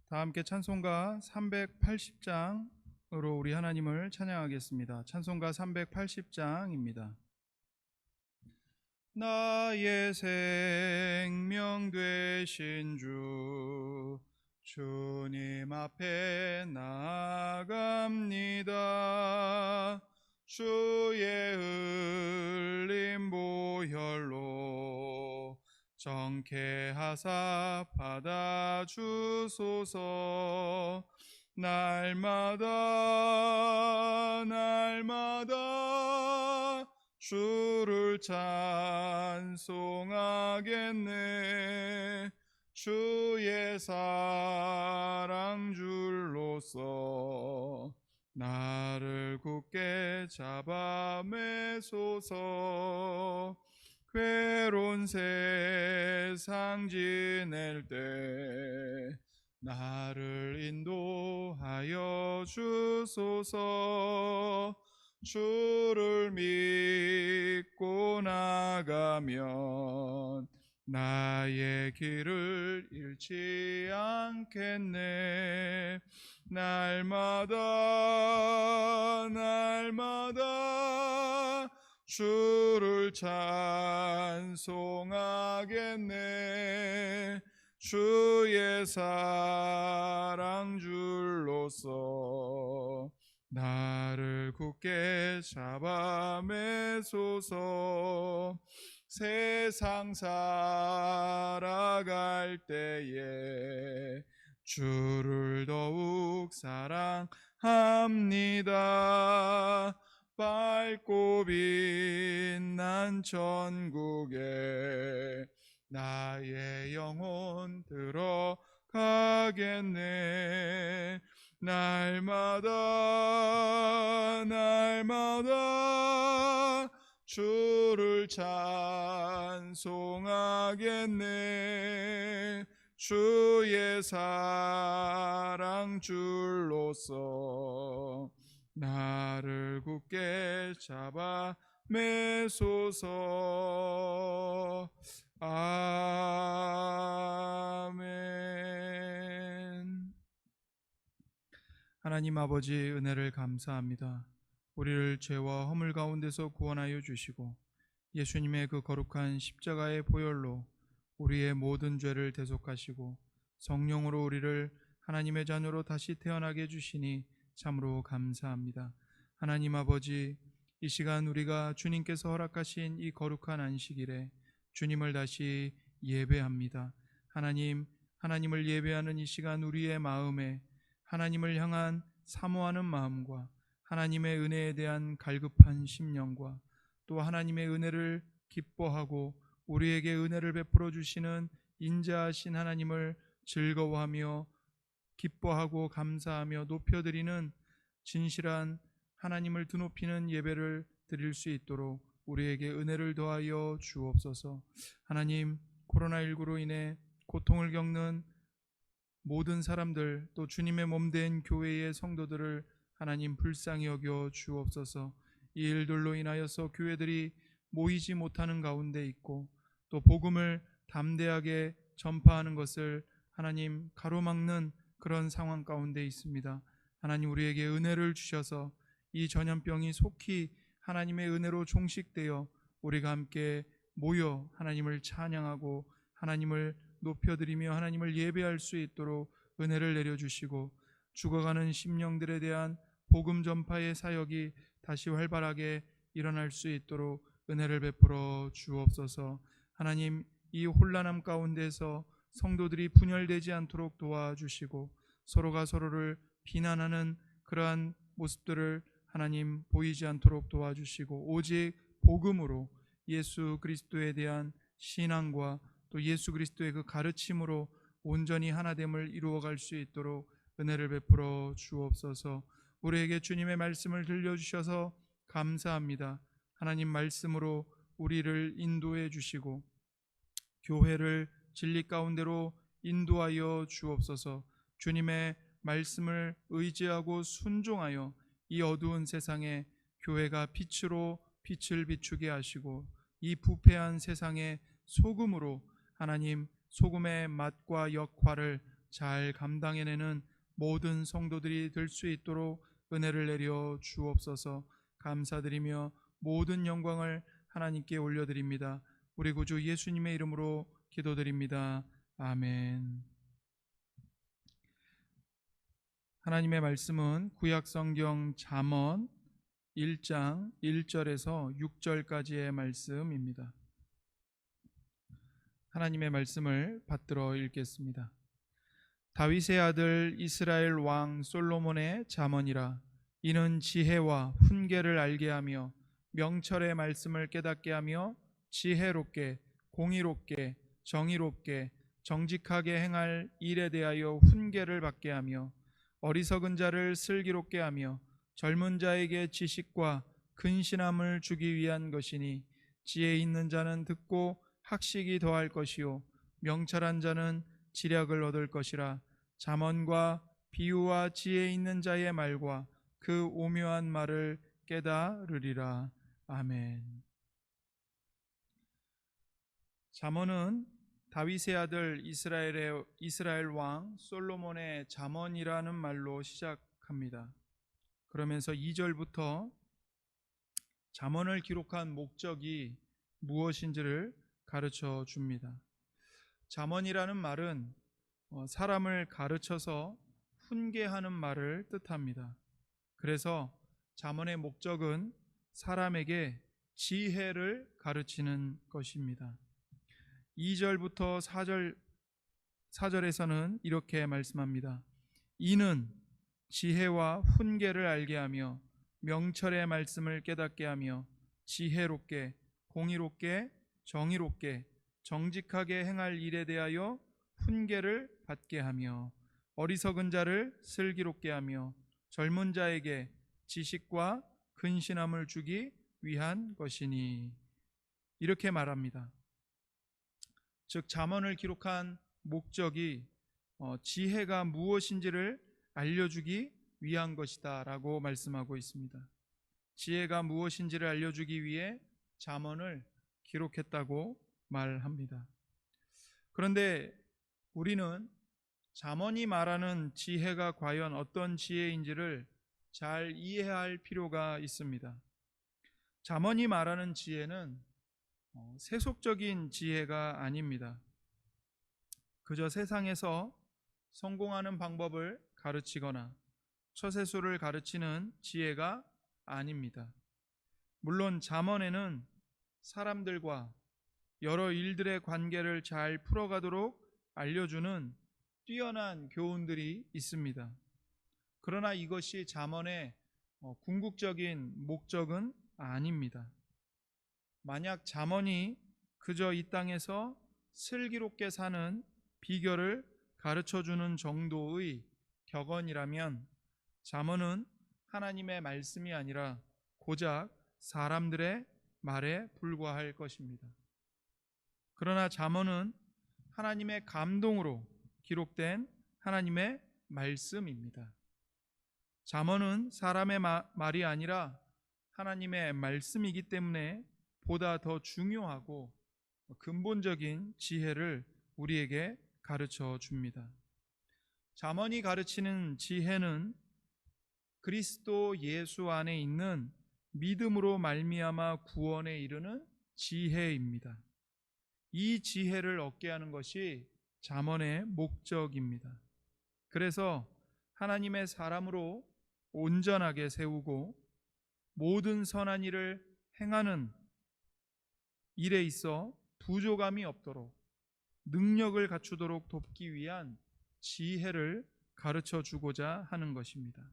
다 함께 찬송가 380장으로 우리 하나님을 찬양하겠습니다. 찬송가 380장입니다. 나의 생명 되신 주, 주님 앞에 나아갑니다. 주의 흘린 보혈로 정케하사 받아주소서. 날마다 주를 찬송하겠네. 주의 사랑 줄로서 나를 굳게 잡아 매소서. 괴로운 세상 지낼 때 나를 인도하여 주소서. 주를 믿고 나가면 나의 길을 잃지 않겠네. 날마다 주를 찬송하겠네. 주의 사랑 줄로서 나를 굳게 잡아 매소서. 세상 살아갈 때에 주를 더욱 사랑합니다. 밝고 빛난 천국에 나의 영혼 들어가겠네. 날마다 주를 찬송하겠네. 주의 사랑 줄로서 나를 굳게 잡아 매소서. 아멘. 하나님 아버지, 은혜를 감사합니다. 우리를 죄와 허물 가운데서 구원하여 주시고 예수님의 그 거룩한 십자가의 보혈로 우리의 모든 죄를 대속하시고 성령으로 우리를 하나님의 자녀로 다시 태어나게 해주시니 참으로 감사합니다. 하나님 아버지, 이 시간 우리가 주님께서 허락하신 이 거룩한 안식일에 주님을 다시 예배합니다. 하나님을 예배하는 이 시간 우리의 마음에 하나님을 향한 사모하는 마음과 하나님의 은혜에 대한 갈급한 심령과 또 하나님의 은혜를 기뻐하고 우리에게 은혜를 베풀어 주시는 인자하신 하나님을 즐거워하며 기뻐하고 감사하며 높여드리는 진실한 하나님을 드높이는 예배를 드릴 수 있도록 우리에게 은혜를 더하여 주옵소서. 하나님, 코로나19로 인해 고통을 겪는 모든 사람들, 또 주님의 몸된 교회의 성도들을 하나님 불쌍히 여겨 주옵소서. 이 일들로 인하여서 교회들이 모이지 못하는 가운데 있고 또 복음을 담대하게 전파하는 것을 하나님 가로막는 그런 상황 가운데 있습니다. 하나님, 우리에게 은혜를 주셔서 이 전염병이 속히 하나님의 은혜로 종식되어 우리가 함께 모여 하나님을 찬양하고 하나님을 높여드리며 하나님을 예배할 수 있도록 은혜를 내려주시고 죽어가는 심령들에 대한 복음 전파의 사역이 다시 활발하게 일어날 수 있도록 은혜를 베풀어 주옵소서. 하나님, 이 혼란함 가운데서 성도들이 분열되지 않도록 도와주시고 서로가 서로를 비난하는 그러한 모습들을 하나님 보이지 않도록 도와주시고 오직 복음으로 예수 그리스도에 대한 신앙과 또 예수 그리스도의 그 가르침으로 온전히 하나됨을 이루어갈 수 있도록 은혜를 베풀어 주옵소서. 우리에게 주님의 말씀을 들려주셔서 감사합니다. 하나님 말씀으로 우리를 인도해 주시고 교회를 진리 가운데로 인도하여 주옵소서. 주님의 말씀을 의지하고 순종하여 이 어두운 세상에 교회가 빛으로 빛을 비추게 하시고 이 부패한 세상에 소금으로 하나님 소금의 맛과 역할을 잘 감당해내는 모든 성도들이 될 수 있도록 은혜를 내려 주옵소서. 감사드리며 모든 영광을 하나님께 올려드립니다. 우리 구주 예수님의 이름으로 기도드립니다. 아멘. 하나님의 말씀은 구약성경 잠언 1장 1절에서 6절까지의 말씀입니다. 하나님의 말씀을 받들어 읽겠습니다. 다윗의 아들 이스라엘 왕 솔로몬의 잠언이라. 이는 지혜와 훈계를 알게 하며 명철의 말씀을 깨닫게 하며 지혜롭게 공의롭게 정의롭게 정직하게 행할 일에 대하여 훈계를 받게 하며 어리석은 자를 슬기롭게 하며 젊은 자에게 지식과 근신함을 주기 위한 것이니 지혜 있는 자는 듣고 학식이 더할 것이요 명철한 자는 지략을 얻을 것이라. 잠언과 비유와 지혜 있는 자의 말과 그 오묘한 말을 깨달으리라. 아멘. 잠언은 다윗의 아들 이스라엘 왕 솔로몬의 잠언이라는 말로 시작합니다. 그러면서 2절부터 잠언을 기록한 목적이 무엇인지를 가르쳐 줍니다. 잠언이라는 말은 사람을 가르쳐서 훈계하는 말을 뜻합니다. 그래서 잠언의 목적은 사람에게 지혜를 가르치는 것입니다. 2절부터 4절에서는 이렇게 말씀합니다. 이는 지혜와 훈계를 알게 하며 명철의 말씀을 깨닫게 하며 지혜롭게 공의롭게 정의롭게 정직하게 행할 일에 대하여 훈계를 받게 하며 어리석은 자를 슬기롭게 하며 젊은 자에게 지식과 근신함을 주기 위한 것이니. 이렇게 말합니다. 즉 잠언을 기록한 목적이 지혜가 무엇인지를 알려주기 위한 것이다 라고 말씀하고 있습니다. 지혜가 무엇인지를 알려주기 위해 잠언을 기록했다고 말합니다. 그런데 우리는 잠언이 말하는 지혜가 과연 어떤 지혜인지를 잘 이해할 필요가 있습니다. 잠언이 말하는 지혜는 세속적인 지혜가 아닙니다. 그저 세상에서 성공하는 방법을 가르치거나 처세술을 가르치는 지혜가 아닙니다. 물론 잠언에는 사람들과 여러 일들의 관계를 잘 풀어가도록 알려주는 뛰어난 교훈들이 있습니다. 그러나 이것이 잠언의 궁극적인 목적은 아닙니다. 만약 잠언이 그저 이 땅에서 슬기롭게 사는 비결을 가르쳐주는 정도의 격언이라면 잠언은 하나님의 말씀이 아니라 고작 사람들의 말에 불과할 것입니다. 그러나 잠언은 하나님의 감동으로 기록된 하나님의 말씀입니다. 잠언은 사람의 말이 아니라 하나님의 말씀이기 때문에 보다 더 중요하고 근본적인 지혜를 우리에게 가르쳐 줍니다. 잠언이 가르치는 지혜는 그리스도 예수 안에 있는 믿음으로 말미암아 구원에 이르는 지혜입니다. 이 지혜를 얻게 하는 것이 잠언의 목적입니다. 그래서 하나님의 사람으로 온전하게 세우고 모든 선한 일을 행하는 일에 있어 부족함이 없도록 능력을 갖추도록 돕기 위한 지혜를 가르쳐 주고자 하는 것입니다.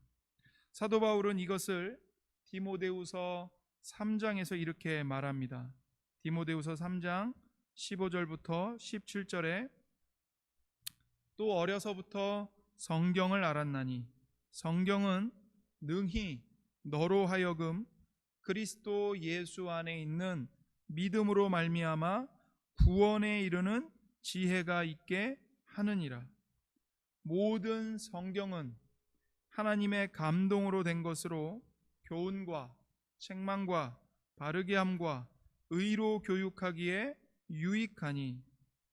사도 바울은 이것을 디모데후서 3장에서 이렇게 말합니다. 디모데후서 3장 15절부터 17절에 또 어려서부터 성경을 알았나니 성경은 능히 너로 하여금 그리스도 예수 안에 있는 믿음으로 말미암아 구원에 이르는 지혜가 있게 하느니라. 모든 성경은 하나님의 감동으로 된 것으로 교훈과 책망과 바르게 함과 의로 교육하기에 유익하니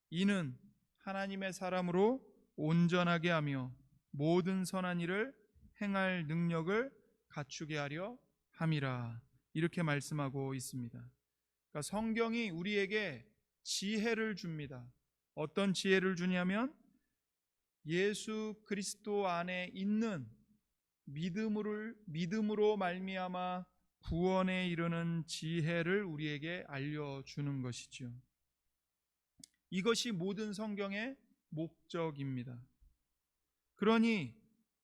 이는 하나님의 사람으로 온전하게 하며 모든 선한 일을 행할 능력을 갖추게 하려 함이라. 이렇게 말씀하고 있습니다. 그러니까 성경이 우리에게 지혜를 줍니다. 어떤 지혜를 주냐면 예수 그리스도 안에 있는 믿음으로 말미암아 구원에 이르는 지혜를 우리에게 알려주는 것이죠. 이것이 모든 성경의 목적입니다. 그러니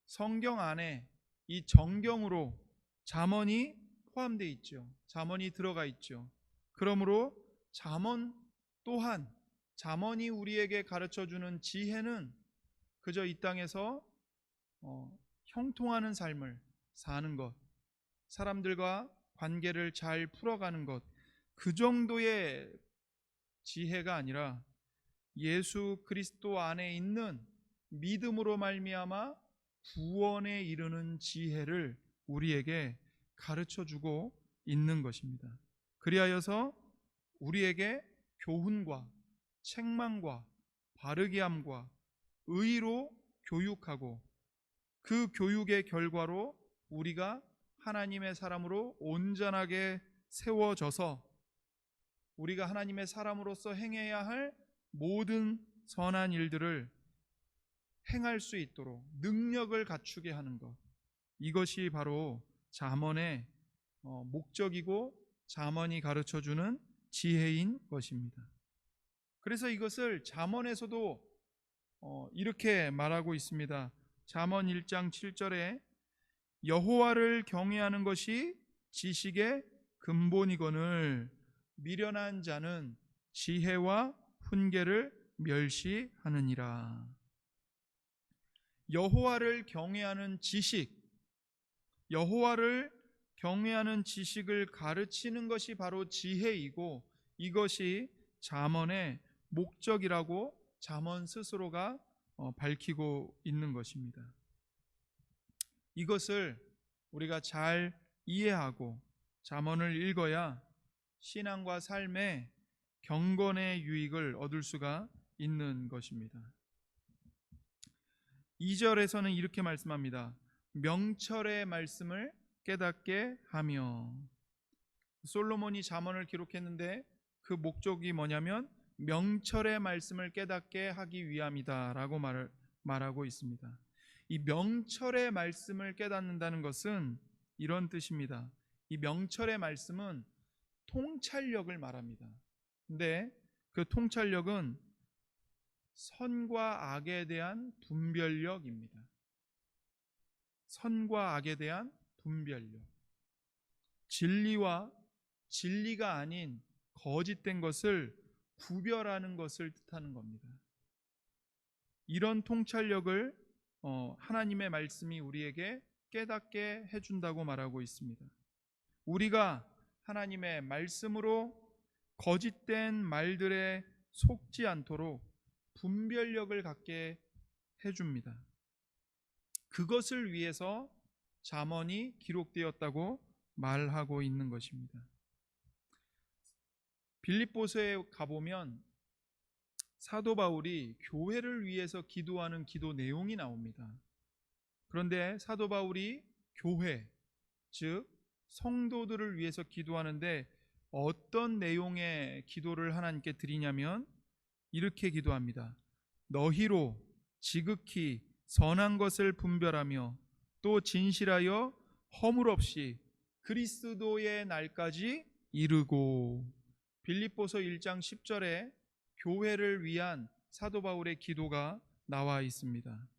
성경 안에 이 정경으로 잠언이 포함되어 있죠. 잠언이 들어가 있죠. 그러므로 잠언 또한 잠언이 우리에게 가르쳐주는 지혜는 그저 이 땅에서 형통하는 삶을 사는 것, 사람들과 관계를 잘 풀어가는 것, 그 정도의 지혜가 아니라 예수 그리스도 안에 있는 믿음으로 말미암아 구원에 이르는 지혜를 우리에게 가르쳐주고 있는 것입니다. 그리하여서 우리에게 교훈과 책망과 바르게 함과 의로 교육하고 그 교육의 결과로 우리가 하나님의 사람으로 온전하게 세워져서 우리가 하나님의 사람으로서 행해야 할 모든 선한 일들을 행할 수 있도록 능력을 갖추게 하는 것, 이것이 바로 잠언의 목적이고 잠언이 가르쳐주는 지혜인 것입니다. 그래서 이것을 잠언에서도 이렇게 말하고 있습니다. 잠언 1장 7절에 여호와를 경외하는 것이 지식의 근본이거늘 미련한 자는 지혜와 훈계를 멸시하느니라. 여호와를 경외하는 지식, 여호와를 경외하는 지식을 가르치는 것이 바로 지혜이고 이것이 잠언의 목적이라고 잠언 스스로가 밝히고 있는 것입니다. 이것을 우리가 잘 이해하고 잠언을 읽어야 신앙과 삶의 경건의 유익을 얻을 수가 있는 것입니다. 2절에서는 이렇게 말씀합니다. 명철의 말씀을 깨닫게 하며. 솔로몬이 잠언을 기록했는데 그 목적이 뭐냐면 명철의 말씀을 깨닫게 하기 위함이다 라고 말하고 있습니다. 이 명철의 말씀을 깨닫는다는 것은 이런 뜻입니다. 이 명철의 말씀은 통찰력을 말합니다. 근데 그 통찰력은 선과 악에 대한 분별력입니다. 선과 악에 대한 분별력. 진리와 진리가 아닌 거짓된 것을 구별하는 것을 뜻하는 겁니다. 이런 통찰력을 하나님의 말씀이 우리에게 깨닫게 해준다고 말하고 있습니다. 우리가 하나님의 말씀으로 거짓된 말들에 속지 않도록 분별력을 갖게 해줍니다. 그것을 위해서 잠언이 기록되었다고 말하고 있는 것입니다. 빌립보서에 가보면 사도 바울이 교회를 위해서 기도하는 기도 내용이 나옵니다. 그런데 사도 바울이 교회, 즉 성도들을 위해서 기도하는데 어떤 내용의 기도를 하나님께 드리냐면 이렇게 기도합니다. 너희로 지극히 선한 것을 분별하며 또 진실하여 허물 없이 그리스도의 날까지 이르고. 빌립보서 1장 10절에 교회를 위한 사도 바울의 기도가 나와 있습니다.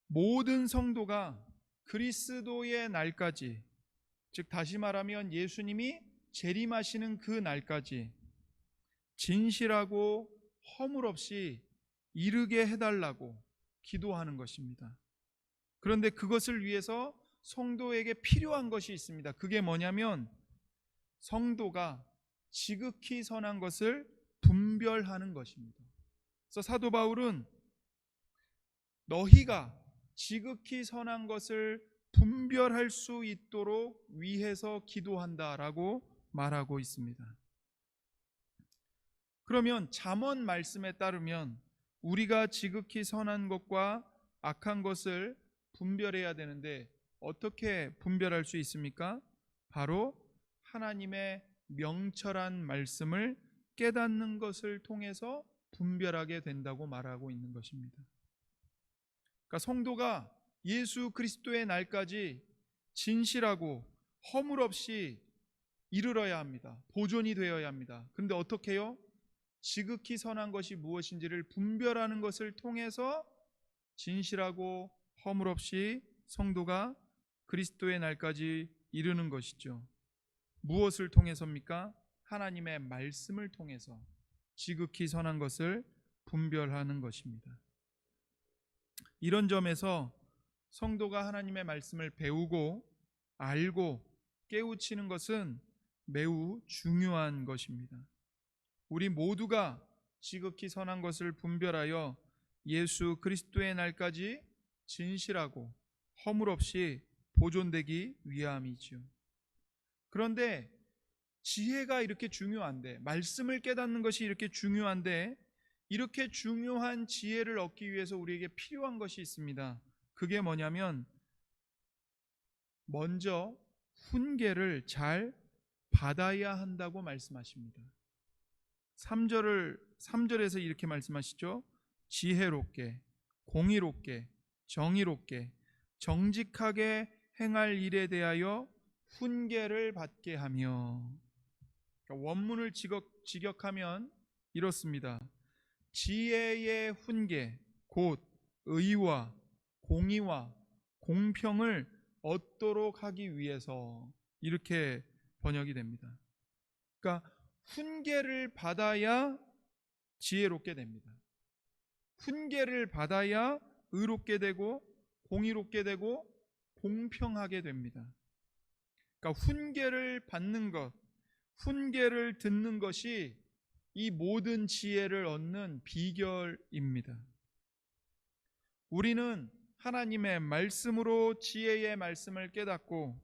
모든 성도가 그리스도의 날까지, 즉 다시 말하면 예수님이 재림하시는 그 날까지 진실하고 허물 없이 이르게 해달라고 기도하는 것입니다. 그런데 그것을 위해서 성도에게 필요한 것이 있습니다. 그게 뭐냐면 성도가 지극히 선한 것을 분별하는 것입니다. 그래서 사도 바울은 너희가 지극히 선한 것을 분별할 수 있도록 위해서 기도한다라고 말하고 있습니다. 그러면 잠언 말씀에 따르면 우리가 지극히 선한 것과 악한 것을 분별해야 되는데 어떻게 분별할 수 있습니까? 바로 하나님의 명철한 말씀을 깨닫는 것을 통해서 분별하게 된다고 말하고 있는 것입니다. 그러니까 성도가 예수 그리스도의 날까지 진실하고 허물 없이 이르러야 합니다. 보존이 되어야 합니다. 그런데 어떻게 해요? 지극히 선한 것이 무엇인지를 분별하는 것을 통해서 진실하고 허물 없이 성도가 그리스도의 날까지 이르는 것이죠. 무엇을 통해서입니까? 하나님의 말씀을 통해서 지극히 선한 것을 분별하는 것입니다. 이런 점에서 성도가 하나님의 말씀을 배우고 알고 깨우치는 것은 매우 중요한 것입니다. 우리 모두가 지극히 선한 것을 분별하여 예수 그리스도의 날까지 진실하고 허물 없이 보존되기 위함이지요. 그런데 지혜가 이렇게 중요한데, 말씀을 깨닫는 것이 이렇게 중요한데, 이렇게 중요한 지혜를 얻기 위해서 우리에게 필요한 것이 있습니다. 그게 뭐냐면 먼저 훈계를 잘 받아야 한다고 말씀하십니다. 3절에서 이렇게 말씀하시죠. 지혜롭게, 공의롭게, 정의롭게, 정직하게 행할 일에 대하여 훈계를 받게 하며. 그러니까 원문을 직역하면 이렇습니다. 지혜의 훈계, 곧 의와 공의와 공평을 얻도록 하기 위해서, 이렇게 번역이 됩니다. 그러니까 훈계를 받아야 지혜롭게 됩니다. 훈계를 받아야 의롭게 되고 공의롭게 되고 공평하게 됩니다. 그러니까 훈계를 받는 것, 훈계를 듣는 것이 이 모든 지혜를 얻는 비결입니다. 우리는 하나님의 말씀으로 지혜의 말씀을 깨닫고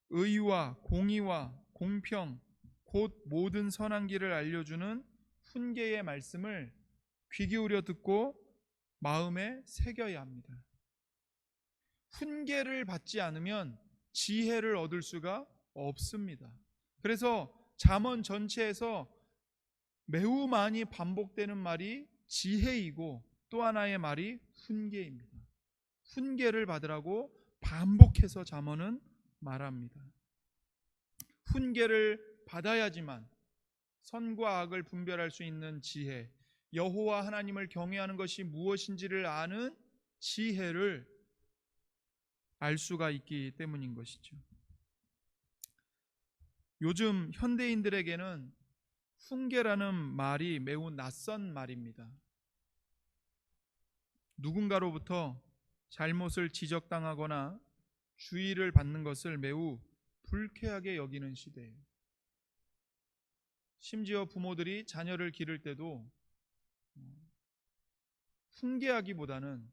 의와 공의와 공평, 곧 모든 선한 길을 알려주는 훈계의 말씀을 귀 기울여 듣고 마음에 새겨야 합니다. 훈계를 받지 않으면 지혜를 얻을 수가 없습니다. 그래서 잠언 전체에서 매우 많이 반복되는 말이 지혜이고 또 하나의 말이 훈계입니다. 훈계를 받으라고 반복해서 잠언은 말합니다. 훈계를 받아야지만 선과 악을 분별할 수 있는 지혜, 여호와 하나님을 경외하는 것이 무엇인지를 아는 지혜를 알 수가 있기 때문인 것이죠. 요즘 현대인들에게는 훈계라는 말이 매우 낯선 말입니다. 누군가로부터 잘못을 지적당하거나 주의를 받는 것을 매우 불쾌하게 여기는 시대예요. 심지어 부모들이 자녀를 기를 때도 훈계하기보다는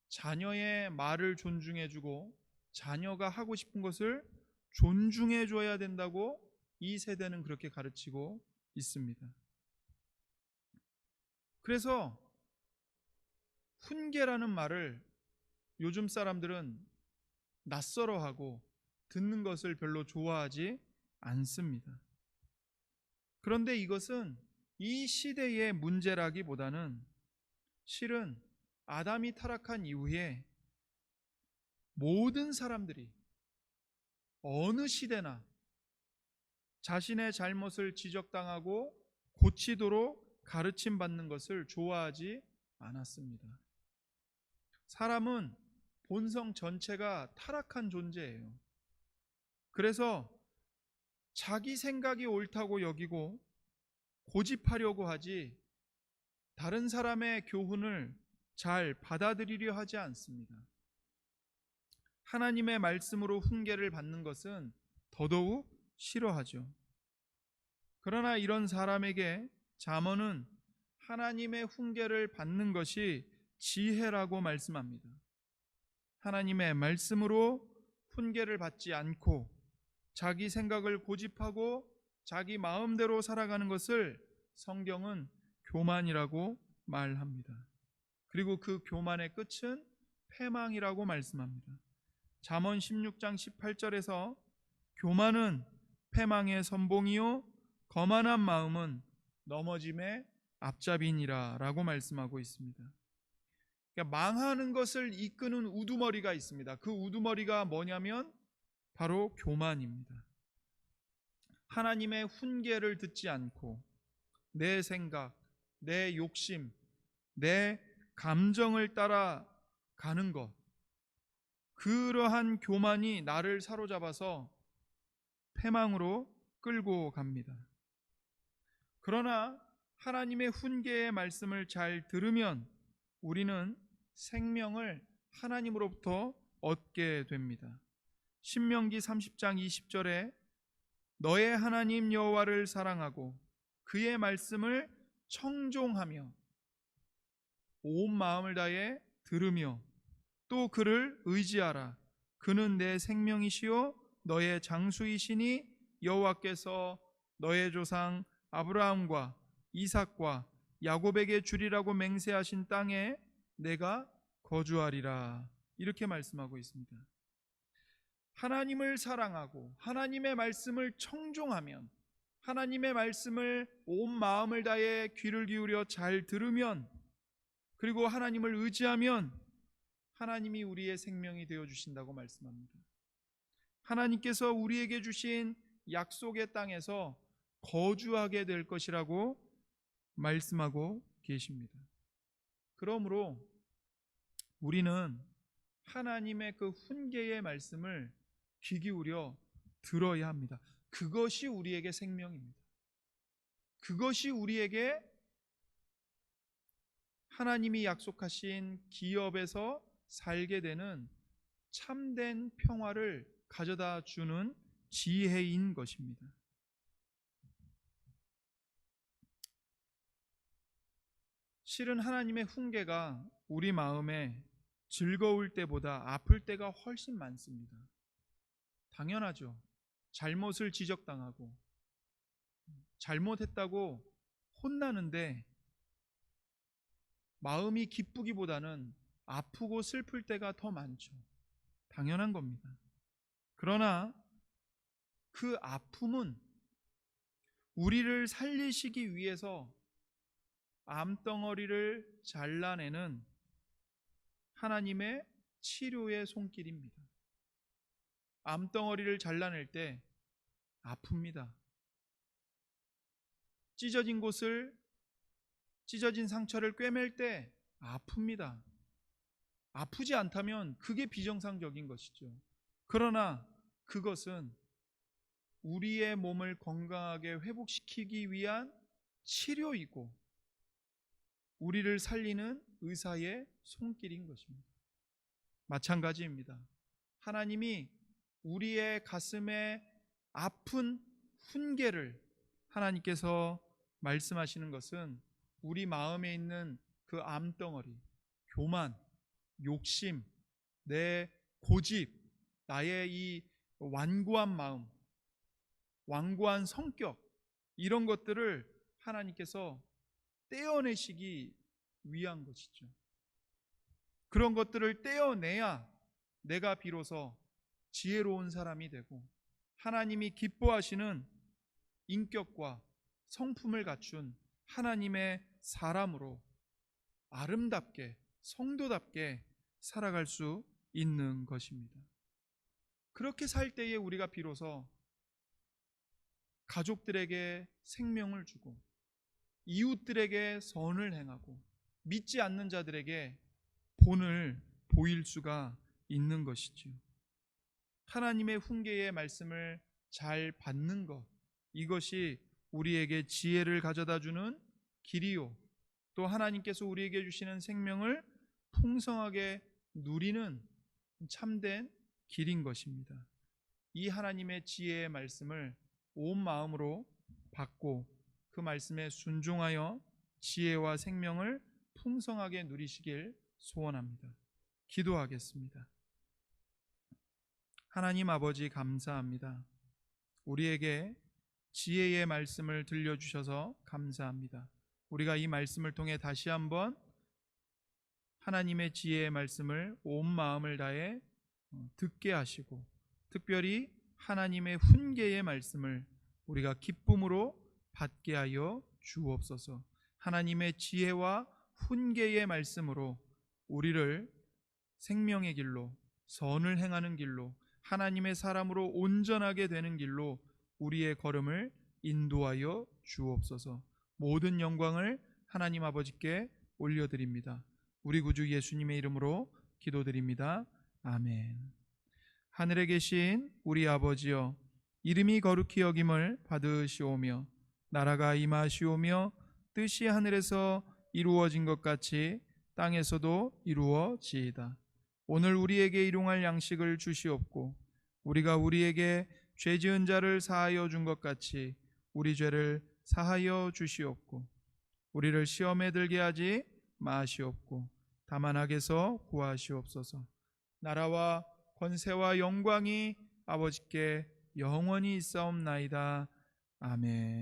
자녀의 말을 존중해주고 자녀가 하고 싶은 것을 존중해줘야 된다고 이 세대는 그렇게 가르치고 있습니다. 그래서 훈계라는 말을 요즘 사람들은 낯설어하고 듣는 것을 별로 좋아하지 않습니다. 그런데 이것은 이 시대의 문제라기보다는 실은 아담이 타락한 이후에 모든 사람들이 어느 시대나 자신의 잘못을 지적당하고 고치도록 가르침받는 것을 좋아하지 않았습니다. 사람은 본성 전체가 타락한 존재예요. 그래서 자기 생각이 옳다고 여기고 고집하려고 하지 다른 사람의 교훈을 잘 받아들이려 하지 않습니다. 하나님의 말씀으로 훈계를 받는 것은 더더욱 싫어하죠. 그러나 이런 사람에게 잠언은 하나님의 훈계를 받는 것이 지혜라고 말씀합니다. 하나님의 말씀으로 훈계를 받지 않고 자기 생각을 고집하고 자기 마음대로 살아가는 것을 성경은 교만이라고 말합니다. 그리고 그 교만의 끝은 패망이라고 말씀합니다. 잠언 16장 18절에서 교만은 패망의 선봉이요 거만한 마음은 넘어짐의 앞잡이니라 라고 말씀하고 있습니다. 그러니까 망하는 것을 이끄는 우두머리가 있습니다. 그 우두머리가 뭐냐면 바로 교만입니다. 하나님의 훈계를 듣지 않고 내 생각, 내 욕심, 내 감정을 따라가는 것, 그러한 교만이 나를 사로잡아서 패망으로 끌고 갑니다. 그러나 하나님의 훈계의 말씀을 잘 들으면 우리는 생명을 하나님으로부터 얻게 됩니다. 신명기 30장 20절에 너의 하나님 여호와를 사랑하고 그의 말씀을 청종하며 온 마음을 다해 들으며 또 그를 의지하라. 그는 내 생명이시요 너의 장수이시니 여호와께서 너의 조상 아브라함과 이삭과 야곱에게 주리라고 맹세하신 땅에 내가 거주하리라. 이렇게 말씀하고 있습니다. 하나님을 사랑하고 하나님의 말씀을 청종하면, 하나님의 말씀을 온 마음을 다해 귀를 기울여 잘 들으면, 그리고 하나님을 의지하면 하나님이 우리의 생명이 되어주신다고 말씀합니다. 하나님께서 우리에게 주신 약속의 땅에서 거주하게 될 것이라고 말씀하고 계십니다. 그러므로 우리는 하나님의 그 훈계의 말씀을 귀 기울여 들어야 합니다. 그것이 우리에게 생명입니다. 그것이 우리에게 하나님이 약속하신 기업에서 살게 되는 참된 평화를 가져다 주는 지혜인 것입니다. 실은 하나님의 훈계가 우리 마음에 즐거울 때보다 아플 때가 훨씬 많습니다. 당연하죠. 잘못을 지적당하고 잘못했다고 혼나는데 마음이 기쁘기보다는 아프고 슬플 때가 더 많죠. 당연한 겁니다. 그러나 그 아픔은 우리를 살리시기 위해서 암덩어리를 잘라내는 하나님의 치료의 손길입니다. 암덩어리를 잘라낼 때 아픕니다. 찢어진 곳을, 찢어진 상처를 꿰맬 때 아픕니다. 아프지 않다면 그게 비정상적인 것이죠. 그러나 그것은 우리의 몸을 건강하게 회복시키기 위한 치료이고 우리를 살리는 의사의 손길인 것입니다. 마찬가지입니다. 하나님이 우리의 가슴에 아픈 훈계를 하나님께서 말씀하시는 것은 우리 마음에 있는 그 암덩어리, 교만, 욕심, 내 고집, 나의 이 완고한 마음, 완고한 성격, 이런 것들을 하나님께서 떼어내시기 위한 것이죠. 그런 것들을 떼어내야 내가 비로소 지혜로운 사람이 되고 하나님이 기뻐하시는 인격과 성품을 갖춘 하나님의 사람으로 아름답게, 성도답게 살아갈 수 있는 것입니다. 그렇게 살 때에 우리가 비로소 가족들에게 생명을 주고 이웃들에게 선을 행하고 믿지 않는 자들에게 본을 보일 수가 있는 것이지요. 하나님의 훈계의 말씀을 잘 받는 것, 이것이 우리에게 지혜를 가져다 주는 길이요, 또 하나님께서 우리에게 주시는 생명을 풍성하게 누리는 참된 길인 것입니다. 이 하나님의 지혜의 말씀을 온 마음으로 받고 그 말씀에 순종하여 지혜와 생명을 풍성하게 누리시길 소원합니다. 기도하겠습니다. 하나님 아버지, 감사합니다. 우리에게 지혜의 말씀을 들려주셔서 감사합니다. 우리가 이 말씀을 통해 다시 한번 하나님의 지혜의 말씀을 온 마음을 다해 듣게 하시고, 특별히 하나님의 훈계의 말씀을 우리가 기쁨으로 받게 하여 주옵소서. 하나님의 지혜와 훈계의 말씀으로 우리를 생명의 길로, 선을 행하는 길로, 하나님의 사람으로 온전하게 되는 길로 우리의 걸음을 인도하여 주옵소서. 모든 영광을 하나님 아버지께 올려드립니다. 우리 구주 예수님의 이름으로 기도드립니다. 아멘. 하늘에 계신 우리 아버지여, 이름이 거룩히 여김을 받으시오며 나라가 임하시오며 뜻이 하늘에서 이루어진 것 같이 땅에서도 이루어지이다. 오늘 우리에게 일용할 양식을 주시옵고 우리가 우리에게 죄 지은 자를 사하여 준 것 같이 우리 죄를 사하여 주시옵고 우리를 시험에 들게 하지 마시옵고 다만 악에서 구하시옵소서. 나라와 권세와 영광이 아버지께 영원히 있사옵나이다. 아멘.